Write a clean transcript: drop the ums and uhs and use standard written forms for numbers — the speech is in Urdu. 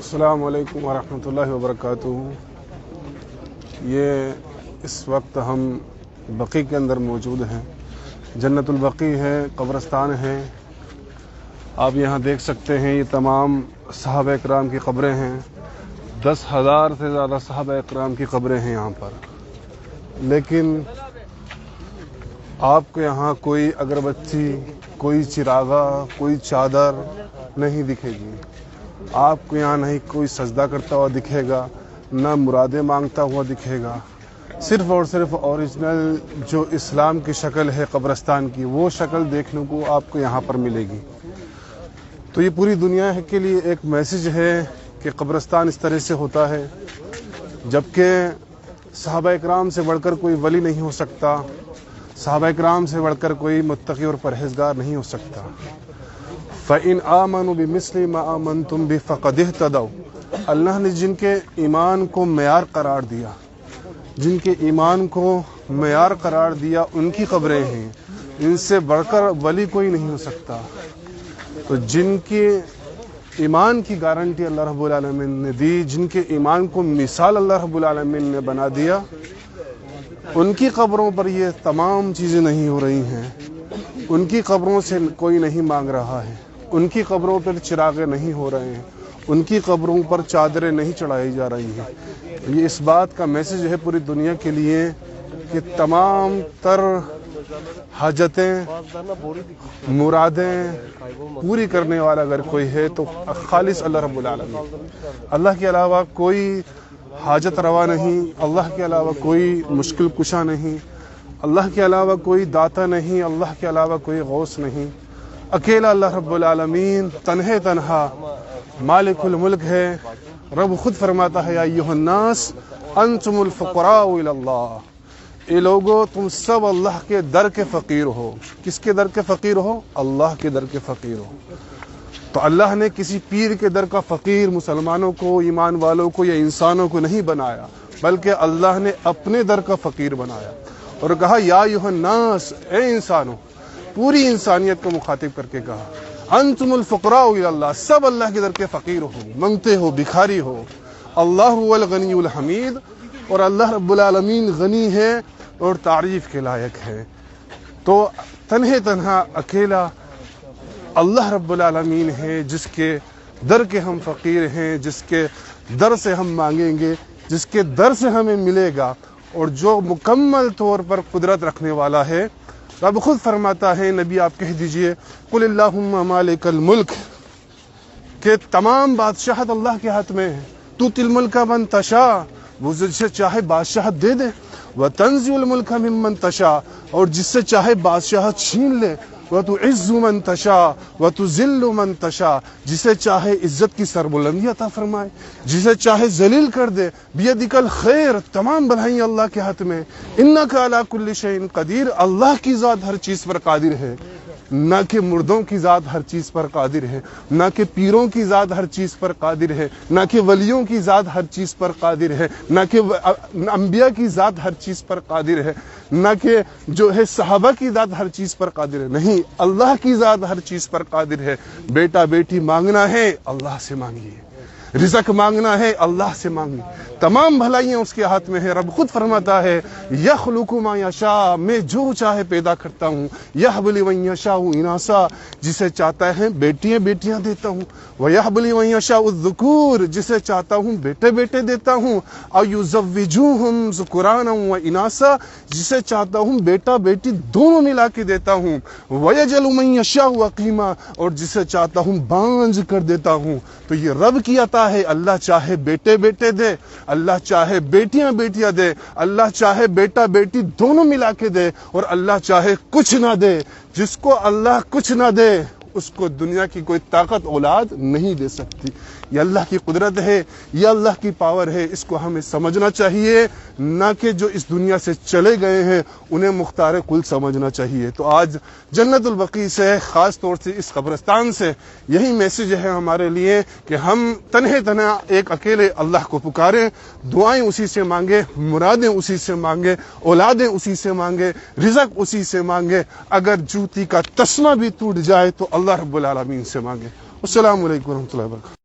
السلام علیکم ورحمۃ اللہ وبرکاتہ۔ یہ اس وقت ہم بقیع کے اندر موجود ہیں۔ جنت البقیع ہے، قبرستان ہے۔ آپ یہاں دیکھ سکتے ہیں، یہ تمام صحابہ اکرام کی قبریں ہیں۔ 10,000 سے زیادہ صحابہ اکرام کی قبریں ہیں یہاں پر، لیکن آپ کو یہاں کوئی اگربتی، کوئی چراغا، کوئی چادر نہیں دکھے گی۔ آپ کو یہاں نہیں کوئی سجدہ کرتا ہوا دکھے گا، نہ مرادیں مانگتا ہوا دکھے گا۔ صرف اور صرف اوریجنل جو اسلام کی شکل ہے قبرستان کی، وہ شکل دیکھنے کو آپ کو یہاں پر ملے گی۔ تو یہ پوری دنیا کے لیے ایک میسج ہے کہ قبرستان اس طرح سے ہوتا ہے، جبکہ صحابہ اکرام سے بڑھ کر کوئی ولی نہیں ہو سکتا، صحابہ اکرام سے بڑھ کر کوئی متقی اور پرہیزگار نہیں ہو سکتا۔ فَإِنْ آمَنُوا بِمِثْلِ مَا آمَنْتُمْ بِهِ فَقَدِ اهْتَدَوْا۔ اللہ نے جن کے ایمان کو معیار قرار دیا، جن کے ایمان کو معیار قرار دیا، ان کی قبریں ہیں۔ ان سے بڑھ کر ولی کوئی نہیں ہو سکتا۔ تو جن کے ایمان کی گارنٹی اللہ رب العالمین نے دی، جن کے ایمان کو مثال اللہ رب العالمین نے بنا دیا، ان کی قبروں پر یہ تمام چیزیں نہیں ہو رہی ہیں۔ ان کی قبروں سے کوئی نہیں مانگ رہا ہے، ان کی قبروں پر چراغے نہیں ہو رہے ہیں، ان کی قبروں پر چادریں نہیں چڑھائی جا رہی ہیں۔ یہ اس بات کا میسج ہے پوری دنیا کے لیے کہ تمام تر حاجتیں، مرادیں پوری کرنے والا اگر کوئی ہے تو خالص اللہ رب العالمین۔ اللہ کے علاوہ کوئی حاجت روا نہیں، اللہ کے علاوہ کوئی مشکل کشا نہیں، اللہ کے علاوہ کوئی داتا نہیں، اللہ کے علاوہ کوئی غوث نہیں۔ اکیلا اللہ رب العالمین تنہا مالک الملک ہے۔ رب خود فرماتا ہے، یا ایھا الناس انتم الفقراء الی اللہ۔ اے لوگو، تم سب اللہ کے در کے فقیر ہو۔ کس کے در کے فقیر ہو؟ اللہ کے در کے فقیر ہو۔ تو اللہ نے کسی پیر کے در کا فقیر مسلمانوں کو، ایمان والوں کو یا انسانوں کو نہیں بنایا، بلکہ اللہ نے اپنے در کا فقیر بنایا اور کہا، یا ایھا الناس، اے انسانوں، پوری انسانیت کو مخاطب کر کے کہا، انتم الفقراء الی اللہ، سب اللہ کے در کے فقیر ہو، منگتے ہو، بھکاری ہو۔ اللہ هو الغنی الحمید، اور اللہ رب العالمین غنی ہے اور تعریف کے لائق ہے۔ تو تنہا اکیلا اللہ رب العالمین ہے، جس کے در کے ہم فقیر ہیں، جس کے در سے ہم مانگیں گے، جس کے در سے ہمیں ملے گا، اور جو مکمل طور پر قدرت رکھنے والا ہے۔ رب خود فرماتا ہے، نبی آپ کہہ دیجئے، قل اللہم مالک الملک، کہ تمام بادشاہت اللہ کے ہاتھ میں ہے۔ تؤتی الملک من تشاء، وہ جسے چاہے بادشاہت دے دے، وتنزع الملک ممن تشاء، اور جس سے چاہے بادشاہت چھین لے، وتعز من تشاء وتذل من تشاء، جسے چاہے عزت کی سربلندی عطا فرمائے، جسے چاہے ذلیل کر دے۔ بیدک الخیر، تمام بھلائی اللہ کے ہاتھ میں۔ انک علی کل شیء قدیر، اللہ کی ذات ہر چیز پر قادر ہے، نہ کہ مردوں کی ذات ہر چیز پر قادر ہے، نہ کہ پیروں کی ذات ہر چیز پر قادر ہے، نہ کہ ولیوں کی ذات ہر چیز پر قادر ہے، نہ کہ انبیاء کی ذات ہر چیز پر قادر ہے، نہ کہ جو ہے صحابہ کی ذات ہر چیز پر قادر ہے۔ نہیں، اللہ کی ذات ہر چیز پر قادر ہے۔ بیٹا بیٹی مانگنا ہے، اللہ سے مانگیے۔ رزق مانگنا ہے، اللہ سے مانگیے۔ تمام بھلائیاں اس کے ہاتھ میں ہے۔ رب خود فرماتا ہے، یخلق ما یشاء، میں جو چاہے پیدا کرتا ہوں۔ یہب لمن یشاء اناثا، جسے چاہتا ہے بیٹیاں دیتا ہوں۔ ویہب لمن یشاء الذکور، جسے چاہتا ہوں بیٹے دیتا ہوں۔ او یزوجوہم ذکرانا و اناثا، جسے چاہتا ہوں بیٹا بیٹی دونوں ملا کے دیتا ہوں۔ ویجعل من یشاء عقیما، اور جسے چاہتا ہوں بانجھ کر دیتا ہوں۔ تو یہ رب کی عطا ہے۔ اللہ چاہے بیٹے دے، اللہ چاہے بیٹیاں دے، اللہ چاہے بیٹا بیٹی دونوں ملا کے دے، اور اللہ چاہے کچھ نہ دے۔ جس کو اللہ کچھ نہ دے، اس کو دنیا کی کوئی طاقت اولاد نہیں دے سکتی۔ یہ اللہ کی قدرت ہے، یہ اللہ کی پاور ہے۔ اس کو ہمیں سمجھنا چاہیے، نہ کہ جو اس دنیا سے چلے گئے ہیں انہیں مختار کل سمجھنا چاہیے۔ تو آج جنت البقیع سے، خاص طور سے اس قبرستان سے، یہی میسج ہے ہمارے لیے کہ ہم تنہا ایک اکیلے اللہ کو پکاریں، دعائیں اسی سے مانگیں، مرادیں اسی سے مانگیں، اولادیں اسی سے مانگیں، رزق اسی سے مانگیں۔ اگر جوتی کا تسمہ بھی ٹوٹ جائے تو اللہ رب العالمین سے مانگیں۔ السلام علیکم ورحمۃ اللہ وبرکاتہ۔